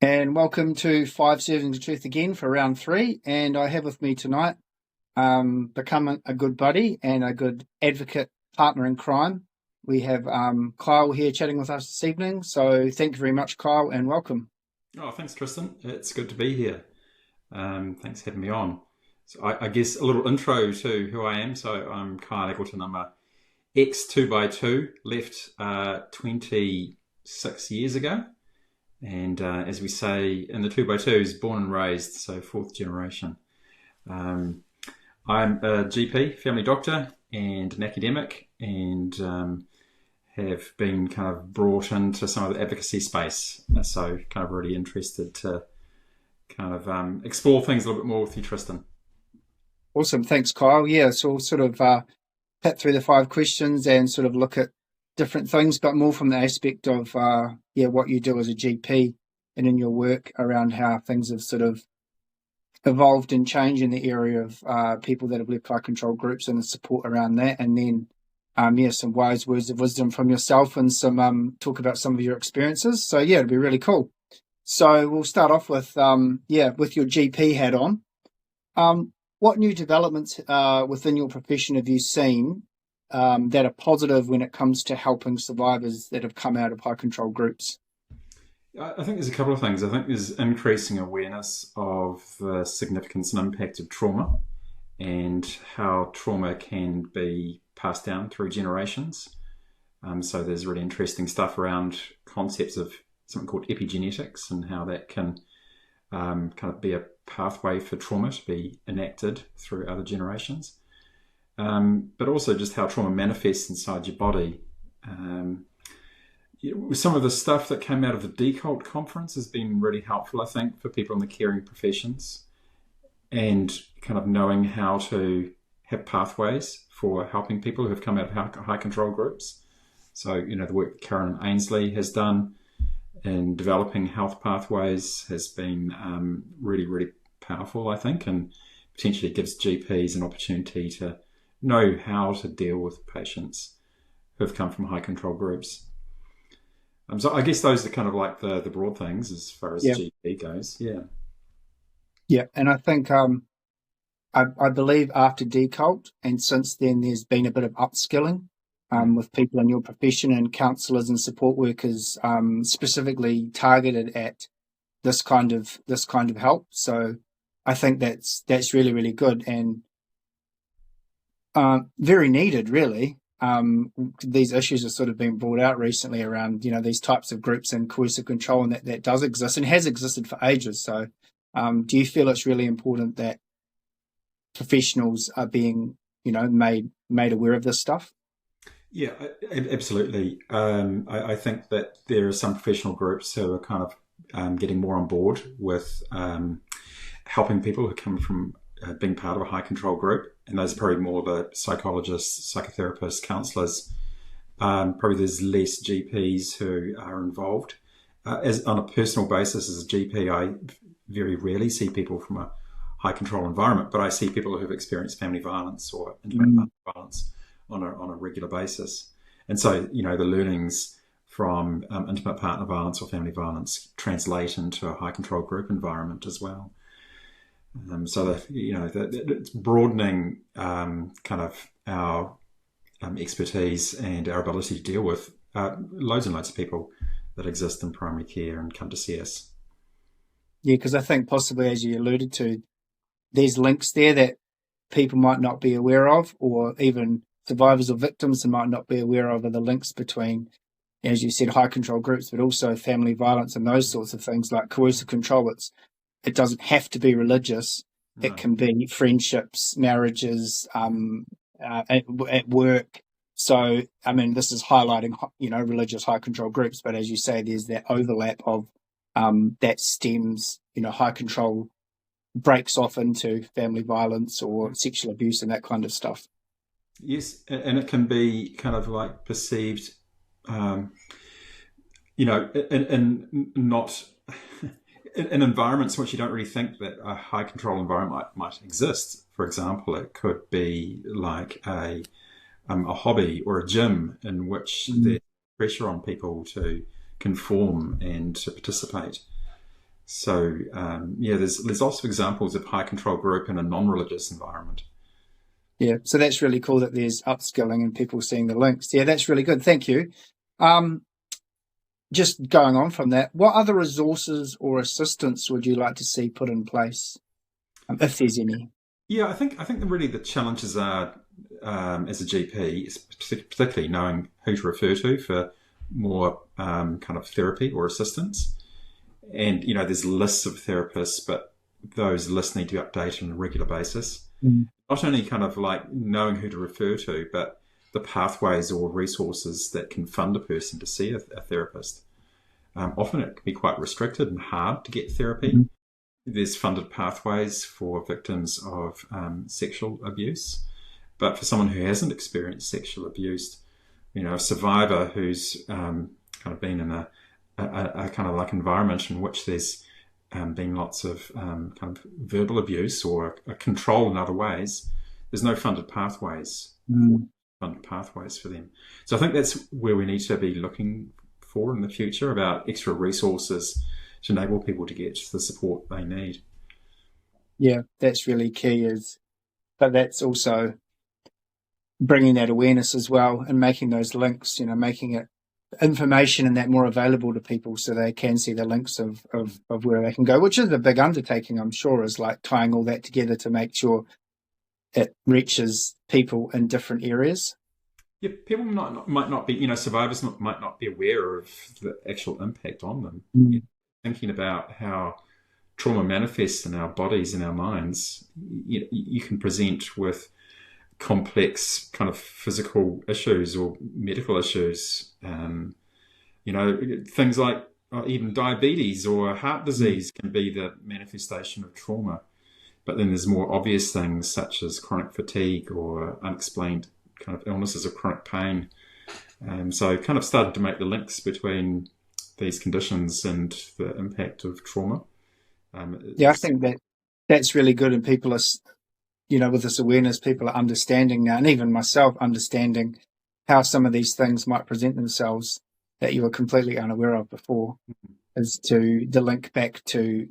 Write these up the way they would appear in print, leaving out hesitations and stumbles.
And welcome to Five Servings of Truth again for round three. And I have with me tonight become a good buddy and a good advocate partner in crime. We have Kyle here chatting with us this evening. So thank you very much, Kyle, and welcome. Oh, thanks, Tristan. It's good to be here. Thanks for having me on. So I guess a little intro to who I am. So I'm Kyle Eggleton. I'm a ex 2x2, left 26 years ago. And as we say in the 2x2s, born and raised, so fourth generation. I'm a GP, family doctor, and an academic, and have been kind of brought into some of the advocacy space. So kind of really interested to kind of explore things a little bit more with you, Tristan. Awesome. Thanks, Kyle. Yeah, so we'll sort of hit through the five questions and sort of look at different things, but more from the aspect of what you do as a GP and in your work around how things have sort of evolved and changed in the area of people that have left high control groups and the support around that. And then, some wise words of wisdom from yourself and some talk about some of your experiences. So, yeah, it'd be really cool. So we'll start off with, with your GP hat on. What new developments within your profession have you seen that are positive when it comes to helping survivors that have come out of high control groups? I think there's a couple of things. I think there's increasing awareness of the significance and impact of trauma and how trauma can be passed down through generations. So there's really interesting stuff around concepts of something called epigenetics and how that can kind of be a pathway for trauma to be enacted through other generations. But also just how trauma manifests inside your body. Some of the stuff that came out of the Decult conference has been really helpful, I think, for people in the caring professions and kind of knowing how to have pathways for helping people who have come out of high control groups. So, the work that Karen Ainsley has done in developing health pathways has been really, really powerful, I think, and potentially gives GPs an opportunity to know how to deal with patients who have come from high control groups. So I guess those are kind of like the broad things as far as GP goes. Yeah. Yeah, and I think I believe after Decult and since then there's been a bit of upskilling with people in your profession and counsellors and support workers specifically targeted at this kind of help. So I think that's really, really good and very needed, really. These issues have sort of been brought out recently around, these types of groups and coercive control, and that does exist and has existed for ages. So do you feel it's really important that professionals are being, made aware of this stuff? Yeah, absolutely. I think that there are some professional groups who are kind of getting more on board with helping people who come from being part of a high control group. And those are probably more the psychologists, psychotherapists, counsellors. Probably there's less GPs who are involved. As on a personal basis, as a GP, I very rarely see people from a high control environment, but I see people who have experienced family violence or intimate partner violence on a regular basis. And so, the learnings from intimate partner violence or family violence translate into a high control group environment as well. So that it's broadening kind of our expertise and our ability to deal with loads and loads of people that exist in primary care and come to see us. Yeah, because I think possibly, as you alluded to, there's links there that people might not be aware of, or even survivors or victims might not be aware of, are the links between, as you said, high control groups, but also family violence and those sorts of things like coercive control. It doesn't have to be religious. No. It can be friendships, marriages, at work. So, this is highlighting, religious high control groups. But as you say, there's that overlap of that stems, high control breaks off into family violence or sexual abuse and that kind of stuff. Yes, and it can be kind of like perceived, in not... in environments in which you don't really think that a high control environment might exist. For example, it could be like a hobby or a gym in which there's pressure on people to conform and to participate. So there's lots of examples of high control group in a non-religious environment. Yeah, so that's really cool that there's upskilling and people seeing the links. Yeah, that's really good. Thank you. Um, just going on from that, what other resources or assistance would you like to see put in place, if there's any? Yeah, I think really the challenges are as a GP, is particularly knowing who to refer to for more kind of therapy or assistance. And there's lists of therapists, but those lists need to be updated on a regular basis. Mm. Not only kind of like knowing who to refer to, but the pathways or resources that can fund a person to see a therapist. Often it can be quite restricted and hard to get therapy. Mm. There's funded pathways for victims of sexual abuse, but for someone who hasn't experienced sexual abuse, a survivor who's kind of been in a kind of like environment in which there's been lots of kind of verbal abuse or a control in other ways, there's no funded pathways for them. So I think that's where we need to be looking for in the future, about extra resources to enable people to get the support they need. Yeah, that's really key. But that's also bringing that awareness as well and making those links, making it information and that more available to people so they can see the links of where they can go, which is a big undertaking, I'm sure, is like tying all that together to make sure it reaches people in different areas. Yeah, people might not be, survivors might not be aware of the actual impact on them. Mm. Thinking about how trauma manifests in our bodies and our minds, you can present with complex kind of physical issues or medical issues. Things like even diabetes or heart disease can be the manifestation of trauma. But then there's more obvious things such as chronic fatigue or unexplained kind of illnesses or chronic pain. So kind of started to make the links between these conditions and the impact of trauma. I think that's really good, and people are, with this awareness, people are understanding now, and even myself understanding how some of these things might present themselves that you were completely unaware of before, as to the link back to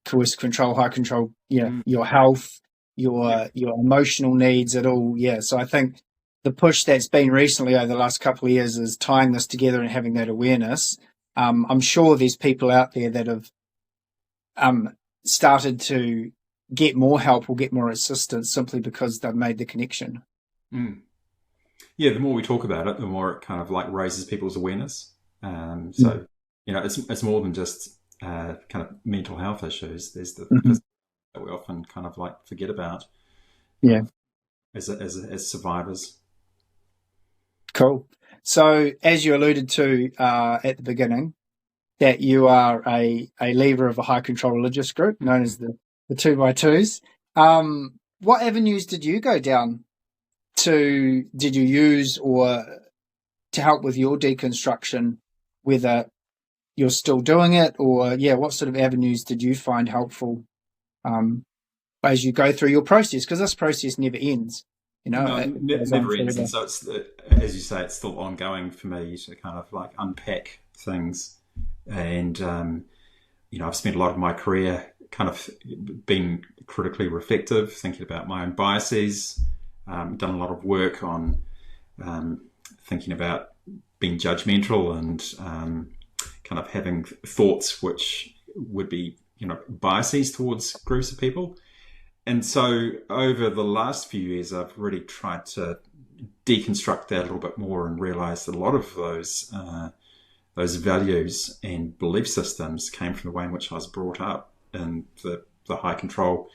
coercive control, high control, your health, your emotional needs at all. Yeah. So I think the push that's been recently over the last couple of years is tying this together and having that awareness. I'm sure there's people out there that have started to get more help or get more assistance simply because they've made the connection. Yeah, the more we talk about it, the more it kind of like raises people's awareness. It's more than just kind of mental health issues. There's the that we often kind of like forget about. Yeah, as survivors. Cool. So, as you alluded to at the beginning, that you are a leader of a high control religious group known as the 2x2s. What avenues did you go down did you use or to help with your deconstruction, whether you're still doing it or, what sort of avenues did you find helpful as you go through your process? Because this process never ends. No, it never ends. And so it's, as you say, it's still ongoing for me to kind of like unpack things. And, I've spent a lot of my career kind of being critically reflective, thinking about my own biases, done a lot of work on thinking about being judgmental and kind of having thoughts which would be, biases towards groups of people. And so over the last few years, I've really tried to deconstruct that a little bit more and realize that a lot of those values and belief systems came from the way in which I was brought up in the high control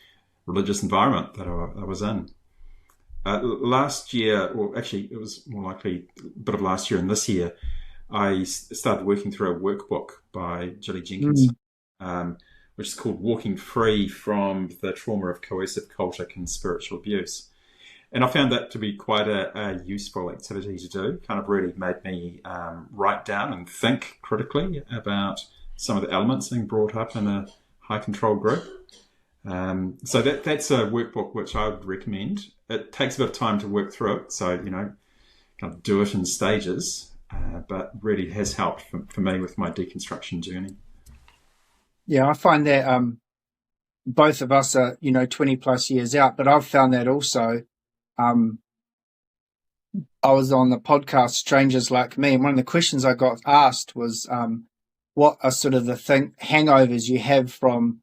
religious environment that I was in. Last year, or actually it was more likely a bit of last year and this year, I started working through a workbook by Julie Jenkins, which is called Walking Free from the Trauma of Coercive Cultic and Spiritual Abuse. And I found that to be quite a useful activity to do. Kind of really made me write down and think critically about some of the elements being brought up in a high control group. So that's a workbook which I would recommend. It takes a bit of time to work through it, so kind of do it in stages, but really has helped for me with my deconstruction journey. Yeah, I find that both of us are, 20 plus years out, but I've found that also. Um, I was on the podcast Strangers Like Me, and one of the questions I got asked was, what are sort of the hangovers you have from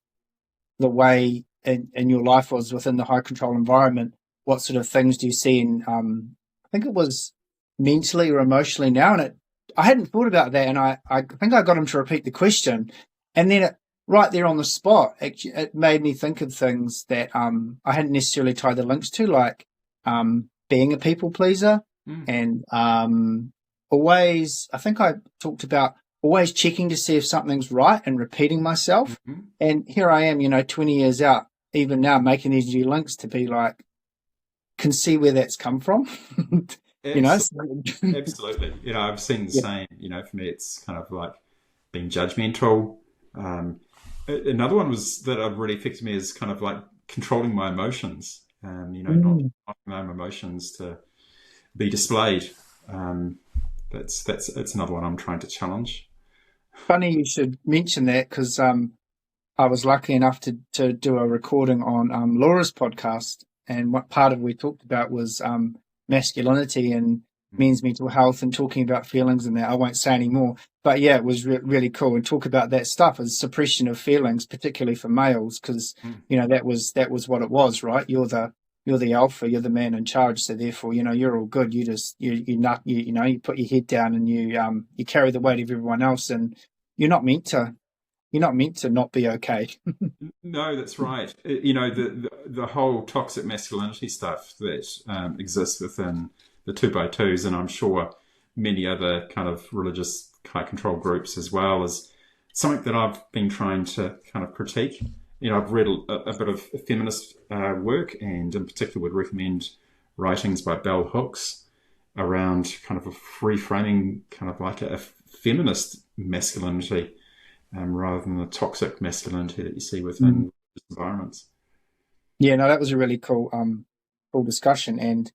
the way in your life was within the high control environment? What sort of things do you see in, I think it was mentally or emotionally now? And I hadn't thought about that. And I think I got him to repeat the question. And then right there on the spot, it made me think of things that I hadn't necessarily tied the links to, like being a people pleaser and always, I think I talked about always checking to see if something's right and repeating myself. Mm-hmm. And here I am, 20 years out, even now making these new links to be like, can see where that's come from. Absolutely. Absolutely. I've seen the Yeah. same. For me, it's kind of like being judgmental. Another one was that really affected me is kind of like controlling my emotions. Not allowing my own emotions to be displayed. That's another one I'm trying to challenge. Funny you should mention that because I was lucky enough to do a recording on Laura's podcast, and what part of we talked about was masculinity and men's mental health and talking about feelings and that. I won't say any more, but yeah, it was really cool and talk about that stuff as suppression of feelings, particularly for males, because that was what it was, right? You're the alpha, you're the man in charge, so therefore you're all good. You just you put your head down and you carry the weight of everyone else, and you're not meant to not be okay. No, that's right. The whole toxic masculinity stuff that exists within the 2x2s, and I'm sure many other kind of religious high control groups as well, is something that I've been trying to kind of critique. I've read a bit of feminist work, and in particular would recommend writings by bell hooks around kind of a free framing, kind of like a feminist masculinity, rather than the toxic masculinity that you see within environments. Yeah, no, that was a really cool discussion, and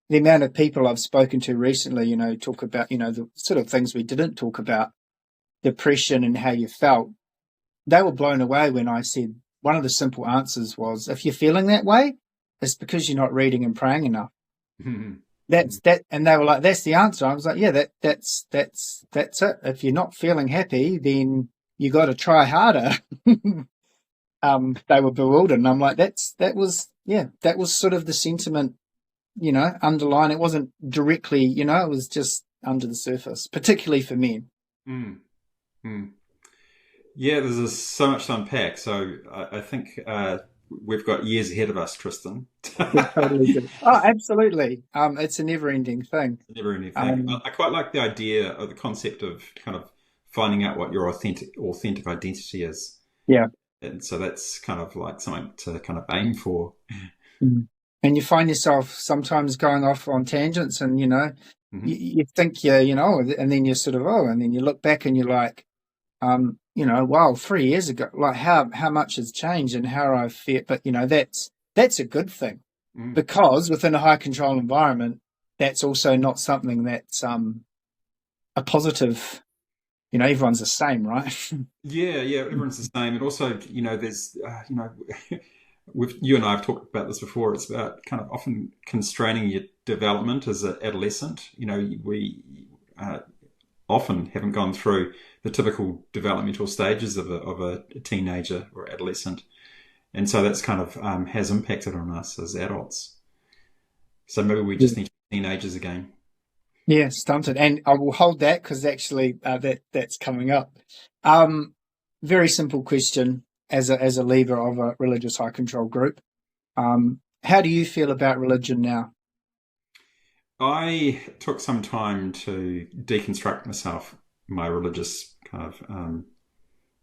the amount of people I've spoken to recently, talk about, the sort of things we didn't talk about, depression and how you felt. They were blown away when I said one of the simple answers was, if you're feeling that way, it's because you're not reading and praying enough. That's that, and they were like, "That's the answer." I was like, "Yeah, that's it. If you're not feeling happy, then you got to try harder." They were bewildered, and I'm like, that was sort of the sentiment, underlying. It wasn't directly, it was just under the surface, particularly for men. Yeah, there's so much to unpack. So I think we've got years ahead of us, Tristan. Totally good. Oh, absolutely. It's a never-ending thing. Never anything. I quite like the idea of the concept of kind of finding out what your authentic identity is. Yeah. And so that's kind of like something to kind of aim for. And you find yourself sometimes going off on tangents, and you think and then you're sort of and then you look back and you're like, wow, 3 years ago, like how much has changed and how I feel. But that's a good thing, because within a high control environment, that's also not something that's a positive. Everyone's the same, right? Yeah, everyone's the same. And also, there's, you and I have talked about this before. It's about kind of often constraining your development as an adolescent. We often haven't gone through the typical developmental stages of a teenager or adolescent. And so that's kind of has impacted on us as adults. So maybe we just need to be teenagers again. Yeah, stunted. And I will hold that because actually that's coming up. Very simple question as a leader of a religious high control group. How do you feel about religion now? I took some time to deconstruct myself, my religious kind of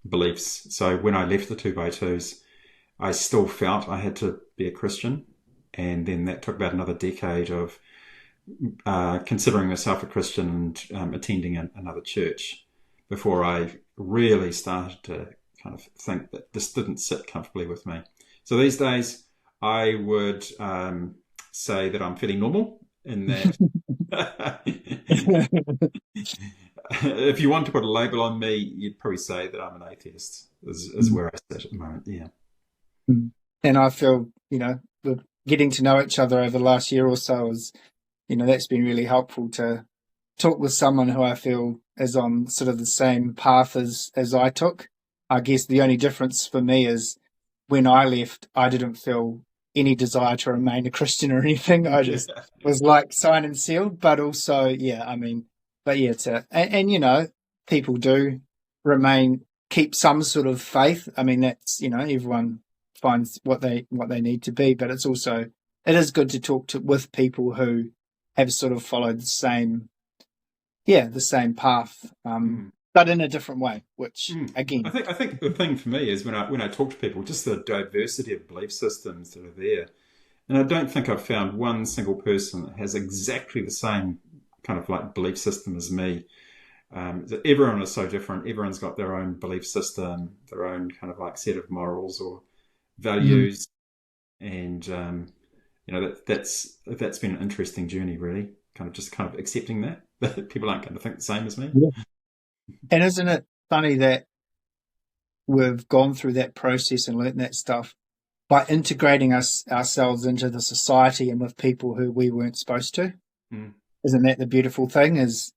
beliefs. So when I left the 2x2s, I still felt I had to be a Christian. And then that took about another decade of considering myself a Christian and attending another church before I really started to kind of think that this didn't sit comfortably with me. So these days, I would say that I'm fairly normal in that. If you want to put a label on me, you'd probably say that I'm an atheist. is where I sit at the moment. Yeah. Mm. And I feel, with getting to know each other over the last year or so is, that's been really helpful to talk with someone who I feel is on sort of the same path as I took. I guess the only difference for me is when I left, I didn't feel any desire to remain a Christian or anything. I just was like signed and sealed. But also, yeah, I mean, but yeah, people do keep some sort of faith. I mean, that's, everyone finds what they need to be, but it is good to talk with people who have sort of followed the same path, but in a different way. Which again, I think the thing for me is when I talk to people, just the diversity of belief systems that are there, and I don't think I've found one single person that has exactly the same kind of like belief system as me. Everyone is so different. Everyone's got their own belief system, their own kind of like set of morals or values, and that's been an interesting journey, really. Kind of accepting that people aren't going to think the same as me. yeah. And isn't it funny that we've gone through that process and learnt that stuff by integrating ourselves into the society and with people who we weren't supposed to? Isn't that the beautiful thing? Is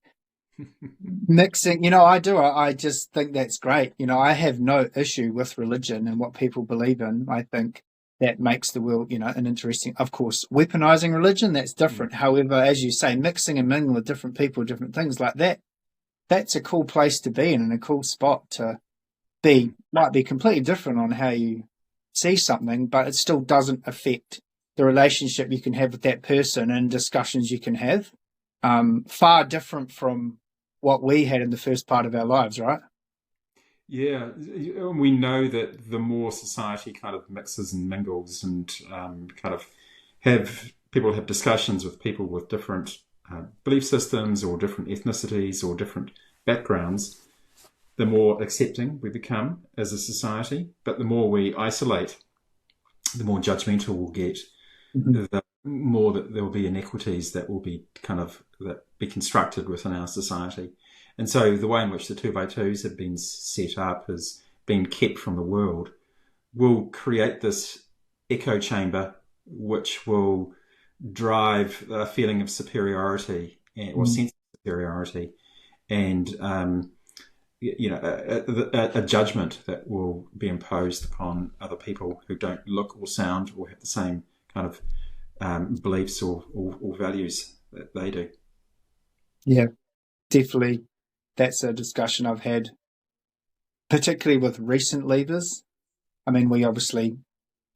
mixing, I just think that's great. I have no issue with religion and what people believe in. I think that makes the world, an interesting, of course, weaponizing religion, that's different. However, as you say, mixing and mingling with different people, different things like that, that's a cool place to be in and a cool spot to be. Might be completely different on how you see something, but it still doesn't affect the relationship you can have with that person and discussions you can have. Far different from what we had in the first part of our lives, right? Yeah, we know that the more society kind of mixes and mingles and kind of have discussions with people with different belief systems or different ethnicities or different backgrounds, the more accepting we become as a society. But the more we isolate, the more judgmental we'll get, the more that there will be inequities that will be be constructed within our society. And so the way in which the 2x2s have been set up as being kept from the world will create this echo chamber which will drive a feeling of superiority or sense of superiority and a judgment that will be imposed upon other people who don't look or sound or have the same kind of beliefs or values that they do. Yeah, definitely. That's a discussion I've had, particularly with recent leaders. I mean, we obviously,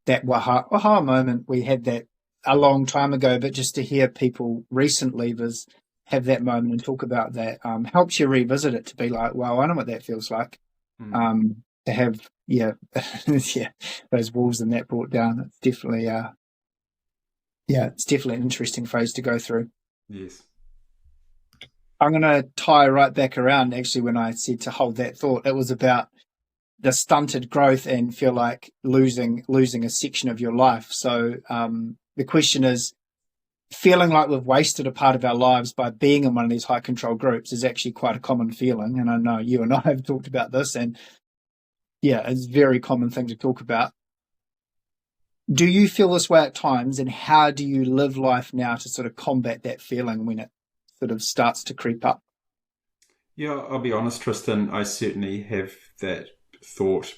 that aha moment, we had that a long time ago, but just to hear people, recent leaders, have that moment and talk about that helps you revisit it, to be like, wow, I know what that feels like. To have, those walls and that brought down. It's definitely, it's definitely an interesting phase to go through. Yes. I'm going to tie right back around. Actually, when I said to hold that thought, it was about the stunted growth and feel like losing a section of your life. So the question is, feeling like we've wasted a part of our lives by being in one of these high control groups is actually quite a common feeling. And I know you and I have talked about this, and it's a very common thing to talk about. Do you feel this way at times, and how do you live life now to sort of combat that feeling when it sort of starts to creep up? Yeah, I'll be honest, Tristan, I certainly have that thought,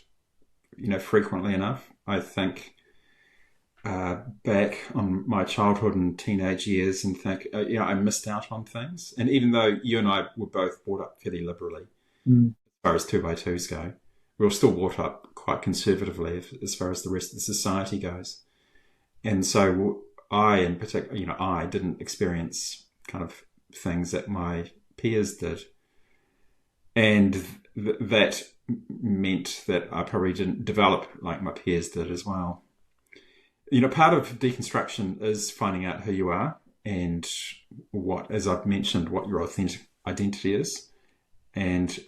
frequently enough. I think back on my childhood and teenage years and think, I missed out on things. And even though you and I were both brought up fairly liberally, as far as 2x2s go, we were still brought up quite conservatively as far as the rest of the society goes. And so I, in particular, I didn't experience kind of things that my peers did. And that meant that I probably didn't develop like my peers did as well. Part of deconstruction is finding out who you are and what, as I've mentioned, what your authentic identity is. And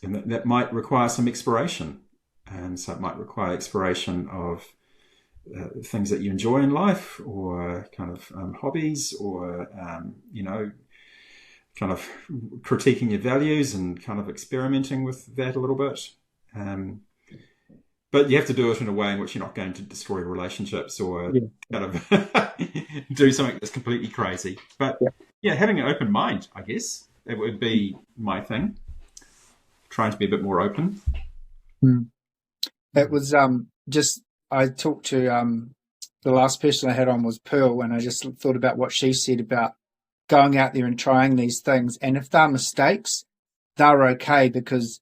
that might require some exploration. And so it might require exploration of things that you enjoy in life, or kind of hobbies, or, kind of critiquing your values and kind of experimenting with that a little bit. Um, but you have to do it in a way in which you're not going to destroy relationships or Yeah. kind of do something that's completely crazy. But Yeah. yeah, having an open mind, I guess, it would be my thing. Trying to be a bit more open. Mm. It was just I talked to the last person I had on was Pearl, and I just thought about what she said about going out there and trying these things. And if they're mistakes, they're okay because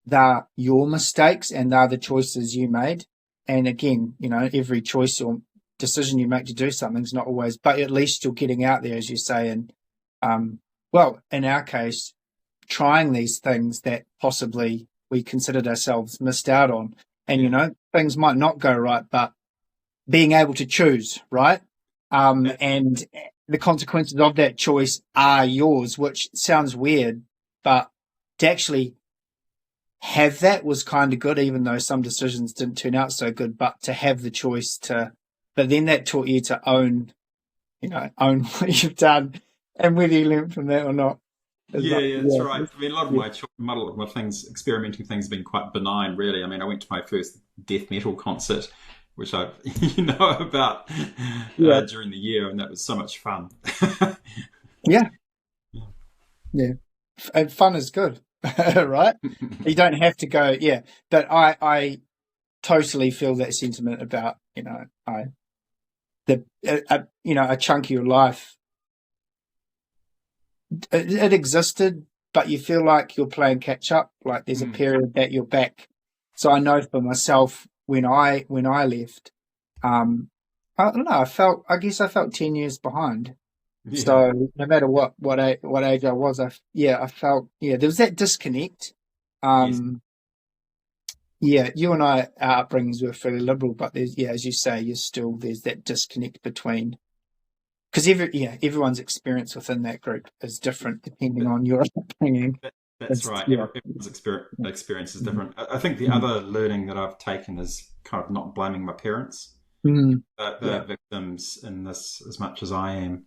they're your mistakes and they're the choices you made. And again, every choice or decision you make to do something is not always, but at least you're getting out there, as you say. And well, in our case, trying these things that possibly we considered ourselves missed out on. And, things might not go right, but being able to choose, right? And the consequences of that choice are yours, which sounds weird, but to actually have that was kind of good, even though some decisions didn't turn out so good, but to have the choice but then that taught you to own what you've done and whether you learned from that or not. Yeah, that's right. I mean, a lot of my things, experimenting things, have been quite benign, really. I mean, I went to my first death metal concert, which I, about during the year, and that was so much fun. Yeah. Yeah. And fun is good, right? You don't have to go, yeah. But I totally feel that sentiment about, a chunk of your life. It existed, but you feel like you're playing catch up. Like there's a period that you're back. So I know for myself when I left, I don't know. I guess I felt 10 years behind. Yeah. So no matter what age I was, I felt there was that disconnect. Yes. Yeah, you and I, our upbringings were fairly liberal, but as you say, there's that disconnect between because everyone's experience within that group is different depending on your upbringing. That's right. Everyone's experience is different. I think the Mm. other learning that I've taken is kind of not blaming my parents. Mm. They're victims in this as much as I am,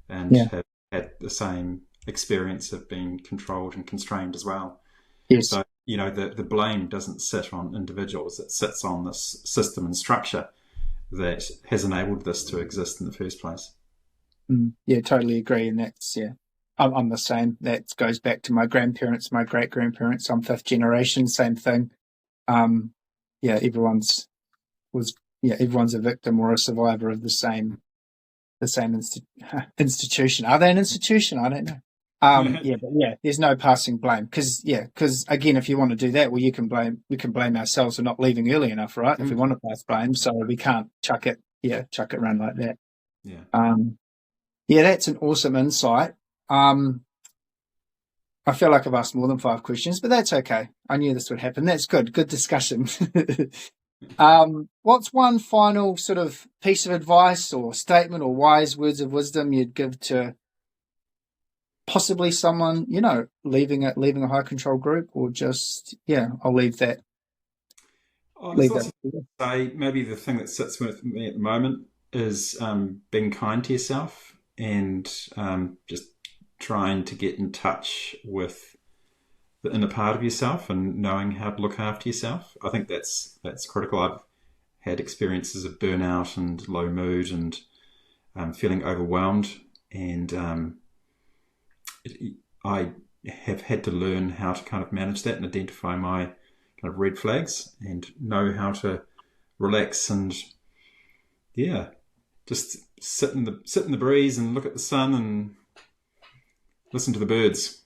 and Yeah. have had the same experience of being controlled and constrained as well. Yes. So, the blame doesn't sit on individuals. It sits on this system and structure that has enabled this to exist in the first place. Yeah, totally agree. And that's, I'm the same. That goes back to my grandparents, my great grandparents. I'm fifth generation, same thing. Everyone's a victim or a survivor of the same institution. Are they an institution? I don't know. There's no passing blame because again, if you want to do that, well, we can blame ourselves for not leaving early enough, right? If we want to pass blame, so we can't chuck it around like that. That's an awesome insight. I feel like I've asked more than 5 questions, but that's okay. I knew this would happen. That's good. Good discussion. What's one final sort of piece of advice or statement or wise words of wisdom you'd give to possibly someone, leaving a high control group, or just, I'll leave that. Say maybe the thing that sits with me at the moment is being kind to yourself and just trying to get in touch with the inner part of yourself and knowing how to look after yourself. I think that's critical. I've had experiences of burnout and low mood and feeling overwhelmed, and I have had to learn how to kind of manage that and identify my kind of red flags and know how to relax and just sit in the breeze and look at the sun and listen to the birds.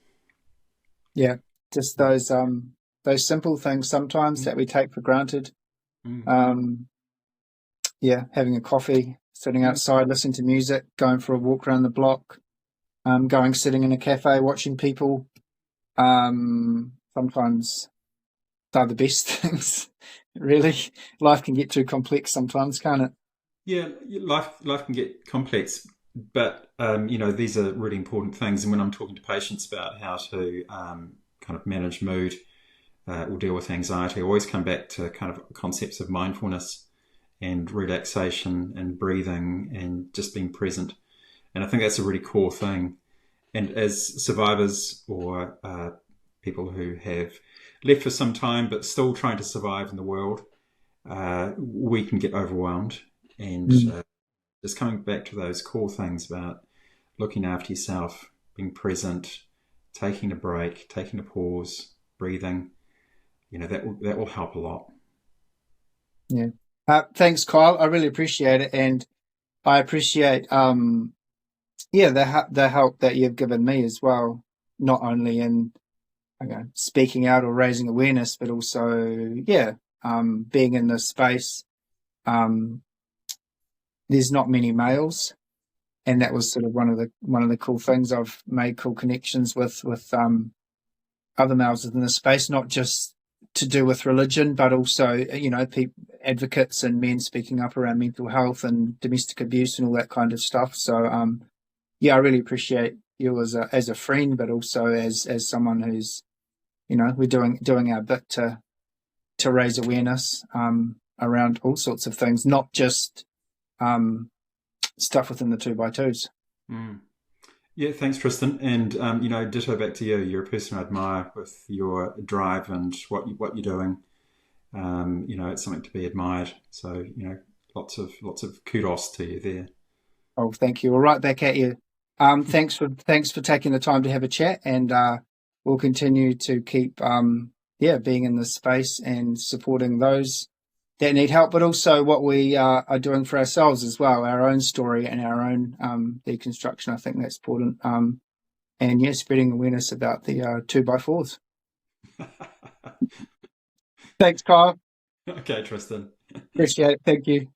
Yeah, just those simple things sometimes that we take for granted. Having a coffee, sitting outside, listening to music, going for a walk around the block, sitting in a cafe, watching people. Sometimes they're the best things. Really, life can get too complex sometimes, can't it? Yeah, life can get complex, but these are really important things. And when I'm talking to patients about how to kind of manage mood or deal with anxiety, I always come back to kind of concepts of mindfulness and relaxation and breathing and just being present. And I think that's a really core thing. And as survivors or people who have left for some time but still trying to survive in the world, we can get overwhelmed. And Mm. just coming back to those core things about looking after yourself, being present, taking a break, taking a pause, breathing, that will help a lot. Yeah. Thanks, Kyle. I really appreciate it, and I appreciate the help that you've given me as well, not only in speaking out or raising awareness, but also being in this space. Um, there's not many males, and that was sort of one of the cool things. I've made cool connections with other males within the space, not just to do with religion, but also advocates and men speaking up around mental health and domestic abuse and all that kind of stuff. So I really appreciate you as a friend, but also as someone who's we're doing our bit to raise awareness around all sorts of things, not just stuff within the 2x2s. Mm. Yeah, thanks, Tristan. And ditto back to you. You're a person I admire with your drive and what you're doing. It's something to be admired. So lots of kudos to you there. Oh, thank you. Well, right back at you. Thanks for taking the time to have a chat, and we'll continue to keep being in this space and supporting those that need help, but also what we are doing for ourselves as well, our own story and our own deconstruction. I think that's important. And spreading awareness about the 2x4s. Thanks, Kyle. Okay, Tristan. Appreciate it. Thank you.